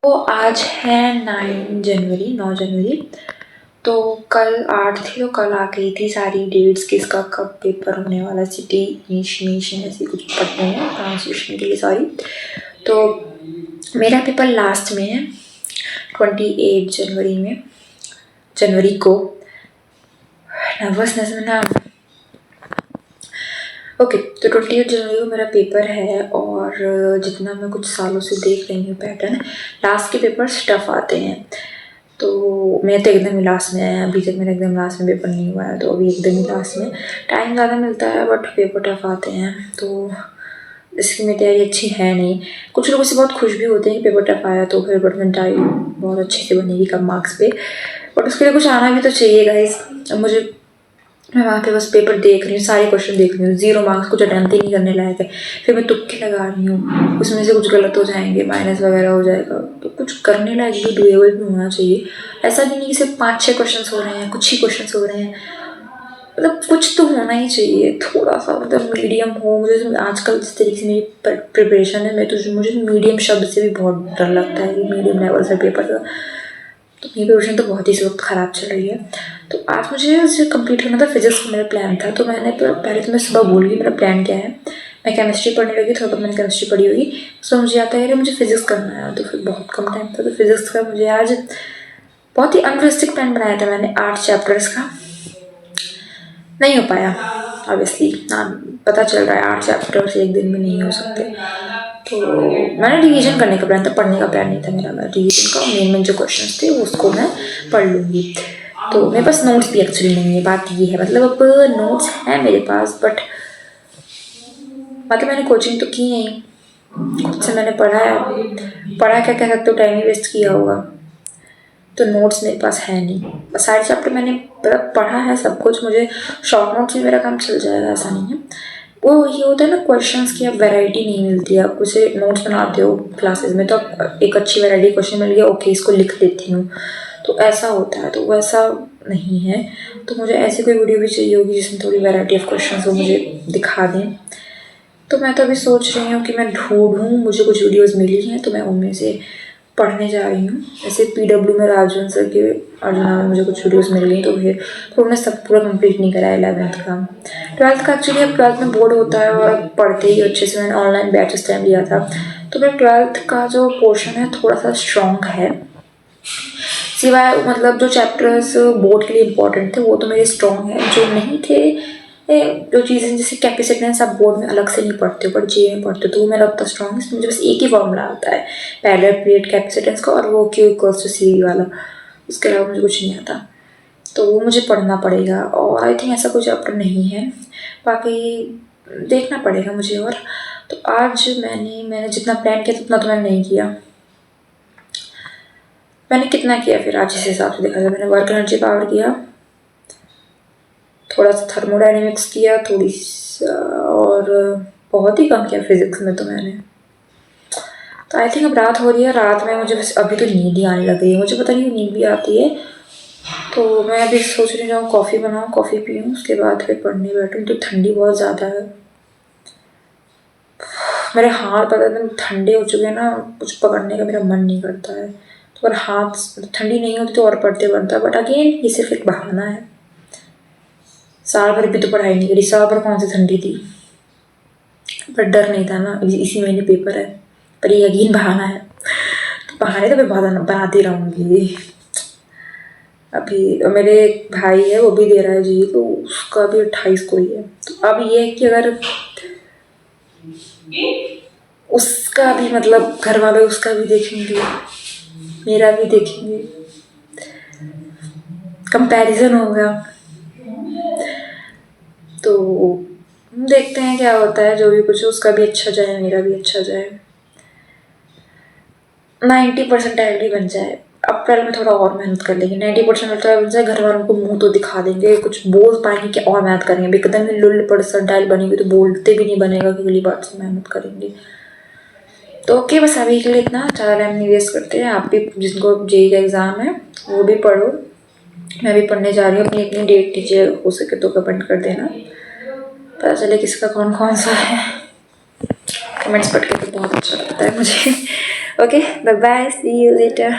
तो आज है 9 जनवरी। तो कल 8 थी, तो कल आ गई थी सारी डेट्स किसका कब पेपर होने वाला, सिटी इनिशिएशन ऐसी कुछ पढ़ने में, प्रोनाउंसिएशन के लिए सॉरी। तो मेरा पेपर लास्ट में है 28 जनवरी को। नर्वसनेस में ना, ओके। तो 28 जनवरी को मेरा पेपर है, और जितना मैं कुछ सालों से देख रही हूँ पैटर्न, लास्ट के पेपर टफ आते हैं। तो मैं तो एकदम ही लास्ट में आया, अभी तक मेरा एकदम लास्ट में पेपर नहीं हुआ है, तो अभी एकदम ही लास्ट में टाइम ज़्यादा मिलता है, बट पेपर टफ आते हैं। तो इसकी मेरी तैयारी अच्छी है नहीं। कुछ लोग इससे बहुत खुश भी होते हैं कि पेपर टफ आया, तो फिर परसेंटाइल बहुत अच्छे से बनेगी कम मार्क्स पे, बट उसके लिए कुछ आना भी तो चाहिए गाइस। मुझे, मैं वहाँ पे बस पेपर देख रही हूँ, सारे क्वेश्चन देख रही हूँ, 0 मार्क्स, कुछ अटेम्प्ट ही नहीं करने लायक है। फिर मैं तुक्के लगा रही हूँ, उसमें से कुछ गलत हो जाएंगे, माइनस वगैरह हो जाएगा, तो कुछ करने लायक भी, डुएबल भी होना चाहिए। ऐसा भी नहीं कि सिर्फ 5-6 क्वेश्चन हो रहे हैं, कुछ ही क्वेश्चन हो रहे हैं, मतलब कुछ तो होना ही चाहिए थोड़ा सा, मतलब मीडियम हो। मुझे आजकल जिस तरीके से मेरी प्रिपरेशन है, मुझे मीडियम शब्द से भी बहुत डर लगता है कि मीडियम लेवल से पेपर का। तो मेरी प्रिपरेशन तो बहुत ही इस वक्त ख़राब चल रही है। तो आज मुझे उसे कंप्लीट करना था, फिजिक्स का मेरा प्लान था। तो मैंने पहले तो मैं सुबह बोल गई मेरा प्लान क्या है। मैं केमिस्ट्री पढ़ने लगी, थोड़ा बहुत मैंने केमिस्ट्री पढ़ी होगी, उसमें मुझे आता है कि मुझे फिजिक्स करना है। तो फिर बहुत कम टाइम था, तो फिजिक्स का मुझे आज बहुत ही अनरियलिस्टिक प्लान बनाया था मैंने, 8 चैप्टर्स का। नहीं हो पाया ऑब्वियसली, पता चल रहा है 8 चैप्टर्स एक दिन में नहीं हो सकते। तो मैंने रिवीजन करने का प्लान था, पढ़ने का प्लान नहीं था मेरा। मैं रिवीजन का मेन जो क्वेश्चंस थे उसको मैं पढ़ लूँगी। तो मेरे पास नोट्स भी एक्चुअली नहीं है, बात ये है। मतलब अब नोट्स हैं मेरे पास, बट मतलब मैंने कोचिंग तो की नहीं, खुद से मैंने पढ़ा क्या कह सकते हो, टाइम ही वेस्ट किया होगा। तो नोट्स मेरे पास है नहीं। सारे चैप्टर मैंने पढ़ा है सब कुछ, मुझे शॉर्ट नोट्स में मेरा काम चल जाएगा, ऐसा नहीं है। वो ये होता है ना क्वेश्चंस की, अब वैरायटी नहीं मिलती है। आप उसे नोट्स बनाते हो क्लासेस में, तो आप एक अच्छी वैरायटी क्वेश्चन मिल गया, ओके इसको लिख लेती हूँ, तो ऐसा होता है। तो वैसा नहीं है। तो मुझे ऐसी कोई वीडियो भी चाहिए होगी जिसमें थोड़ी वैरायटी ऑफ क्वेश्चन वो मुझे दिखा दें। तो मैं तो अभी सोच रही हूँ कि मैं ढूंढूँ, मुझे कुछ वीडियोज़ मिली हैं तो मैं उनमें से पढ़ने जा रही हूँ। जैसे PW में राजवन सर के अर्जुना में मुझे कुछ वीडियोस मिल गई, तो फिर उन्होंने सब पूरा कंप्लीट नहीं करा 11th का। 12th का एक्चुअली अब 12th में बोर्ड होता है, और पढ़ते ही अच्छे से। मैंने ऑनलाइन बैच उस टाइम लिया था, तो मेरा 12th का जो पोर्शन है थोड़ा सा स्ट्रॉन्ग है। सिवाय मतलब जो चैप्टर्स बोर्ड के लिए इम्पोर्टेंट थे वो तो मेरे स्ट्रॉन्ग है, जो नहीं थे जो चीज़ें जैसे कैपेसिटेंस आप बोर्ड में अलग से नहीं पढ़ते हो, बट जे में पढ़ते हो, तो वो मेरा उतना स्ट्रॉन्ग है। इसमें मुझे बस एक ही फॉर्मूला आता है, पैरेलल प्लेट कैपेसिटेंस का, और वो Q इक्वल्स टू CV वाला। उसके अलावा मुझे कुछ नहीं आता, तो वो मुझे पढ़ना पड़ेगा। और आई थिंक ऐसा कोई चैप्टर नहीं है, बाकी देखना पड़ेगा मुझे। और तो आज मैंने जितना प्लान किया उतना तो मैंने नहीं किया। मैंने कितना किया फिर आज इस हिसाब से देखा जाए, मैंने वर्क एनर्जी पावर किया, थोड़ा सा थर्मोडायनेमिक्स किया, थोड़ी और बहुत ही कम किया फिजिक्स में तो मैंने। तो आई थिंक अब रात हो रही है, रात में मुझे बस अभी तो नींद ही आने लग रही है, मुझे पता नहीं नींद भी आती है। तो मैं अभी सोच रही हूँ कॉफ़ी बनाऊँ, कॉफ़ी पीऊँ, उसके बाद फिर पढ़ने बैठूँ। तो ठंडी बहुत ज़्यादा है, मेरे हाथ पता एकदम ठंडे हो चुके हैं ना, कुछ पकड़ने का मेरा मन नहीं करता है। तो अगर हाथ ठंडी नहीं होती तो और पढ़ते बनता, बट अगेन ये सिर्फ एक बहाना है। साल भर भी तो पढ़ाई नहीं करी, साल भर कौन सी ठंडी थी, पर डर नहीं था ना, इसी महीने पेपर है। पर ये यकीन बहाना है, तो बहाने तो मैं बनाती रहूँगी। अभी मेरे एक भाई है, वो भी दे रहा है जी, तो उसका भी 28 को ही है। तो अब ये है कि अगर उसका भी मतलब घर वाले उसका भी देखेंगे, मेरा भी देखेंगे, कंपैरिजन होगा। तो देखते हैं क्या होता है, जो भी कुछ है उसका भी अच्छा जाए, मेरा भी अच्छा जाए, 90% भी बन जाए। अप्रैल में थोड़ा और मेहनत कर लेंगे, 90% बन जाए, घर वालों को मुंह तो दिखा देंगे, कुछ बोल पाएंगे कि और मेहनत करेंगे। एकदम ही लुल्ल परसेंटाइल बनेंगे तो बोलते भी नहीं बनेगा कि अगली बार से मेहनत करेंगे। तो ओके, बस अभी के लिए इतना, ज़्यादा टाइम नहीं वेस्ट करते हैं। आप भी जिनको JEE का एग्ज़ाम है वो भी पढ़ो, मैं भी पढ़ने जा रही हूँ। अपनी अपनी डेट दीजिए, हो सके तो कमेंट कर देना, पता चले किसका कौन कौन सा है। कमेंट्स पढ़ के तो बहुत अच्छा लगता है मुझे। Okay bye bye, see you letter.